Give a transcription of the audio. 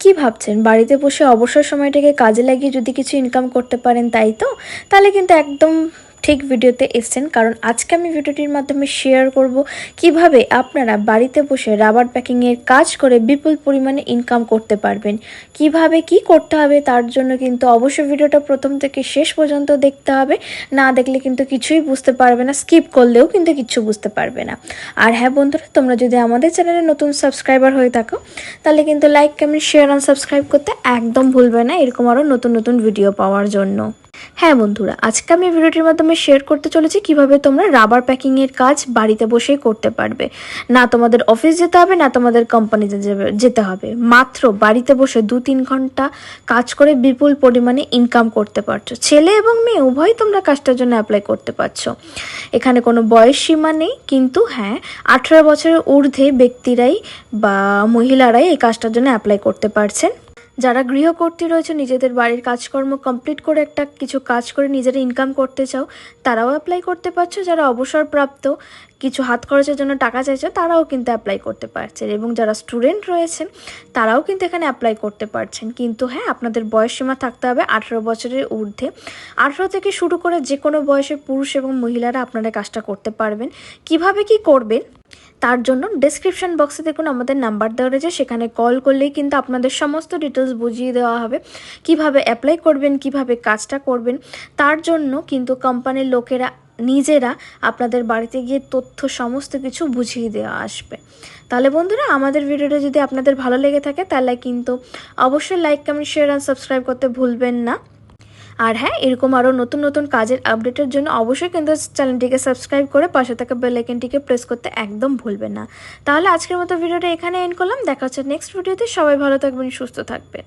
কি ভাবছেন বাড়িতে বসে অবসর সময়টাকে কাজে লাগিয়ে যদি কিছু ইনকাম করতে পারেন, তাই তো? তাহলে কিন্তু একদম ঠিক ভিডিওতে এসেছেন, কারণ আজকে আমি ভিডিওটির মাধ্যমে শেয়ার করব কিভাবে আপনারা বাড়িতে বসে রাবার প্যাকিংয়ের কাজ করে বিপুল পরিমাণে ইনকাম করতে পারবেন। কিভাবে কি করতে হবে তার জন্য কিন্তু অবশ্যই ভিডিওটা প্রথম থেকে শেষ পর্যন্ত দেখতে হবে। না দেখলে কিন্তু কিছুই বুঝতে পারবে না, স্কিপ করলেও কিন্তু কিছু বুঝতে পারবে না। আর হ্যাঁ বন্ধুরা, তোমরা যদি আমাদের চ্যানেলে নতুন সাবস্ক্রাইবার হয়ে থাকো তাহলে কিন্তু লাইক, কমেন্ট, শেয়ার আর সাবস্ক্রাইব করতে একদম ভুলবে না, এরকম আরও নতুন নতুন ভিডিও পাওয়ার জন্য। হ্যাঁ বন্ধুরা, আজকে আমি ভিডিওটির মাধ্যমে শেয়ার করতে চলেছি কিভাবে তোমরা রাবার প্যাকিংয়ের কাজ বাড়িতে বসেই করতে পারবে। না তোমাদের অফিস যেতে হবে, না তোমাদের কোম্পানিতে যেতে হবে, মাত্র বাড়িতে বসে 2-3 ঘন্টা কাজ করে বিপুল পরিমাণে ইনকাম করতে পারছো। ছেলে এবং মেয়ে উভয়ই তোমরা কাজটার জন্য অ্যাপ্লাই করতে পারছো। এখানে কোনো বয়স সীমা নেই, কিন্তু হ্যাঁ 18 বছরের ঊর্ধ্বে ব্যক্তিরাই বা মহিলারাই এই কাজটার জন্য অ্যাপ্লাই করতে পারছেন। যারা গৃহকর্ত্রী রয়েছে, নিজেদের বাড়ির কাজকর্ম কমপ্লিট করে একটা কিছু কাজ করে নিজেরা ইনকাম করতে চাও, তারাও অ্যাপ্লাই করতে পারছো। যারা অবসরপ্রাপ্ত কিছু হাত খরচের জন্য টাকা চাইছো, তারাও কিন্তু অ্যাপ্লাই করতে পারছেন। এবং যারা স্টুডেন্ট রয়েছেন তারাও কিন্তু এখানে অ্যাপ্লাই করতে পারছেন। কিন্তু হ্যাঁ, আপনাদের বয়সসীমা থাকতে হবে 18 বছরের ঊর্ধ্বে। 18 থেকে শুরু করে যে কোনো বয়সের পুরুষ এবং মহিলারা আপনারা কাজটা করতে পারবেন। কিভাবে কি করবেন তার জন্য ডেসক্রিপশন বক্সে দেখুন আমাদের নাম্বার দেওয়া রয়েছে, সেখানে কল করলেই কিন্তু আপনাদের সমস্ত ডিটেলস বুঝিয়ে দেওয়া হবে। কিভাবে অ্যাপ্লাই করবেন, কিভাবে কাজটা করবেন, তার জন্য কিন্তু কোম্পানির লোকেরা নিজেরা আপনাদের বাড়িতে গিয়ে তথ্য সমস্ত কিছু বুঝিয়ে দেওয়া আসবে। তাহলে বন্ধুরা, আমাদের ভিডিওটা যদি আপনাদের ভালো লেগে থাকে তাহলে কিন্তু অবশ্যই লাইক, কমেন্ট, শেয়ার আর সাবস্ক্রাইব করতে ভুলবেন না। আর হ্যাঁ, এরকম আরও নতুন নতুন কাজের আপডেটের জন্য অবশ্যই কিন্তু চ্যানেলটিকে সাবস্ক্রাইব করে পাশে থাকা বেল আইকনটিকে প্রেস করতে একদম ভুলবেন না। তাহলে আজকের মতো ভিডিওটা এখানে এন্ড করলাম। দেখা হচ্ছে নেক্সট ভিডিওতে। সবাই ভালো থাকবেন, সুস্থ থাকবেন।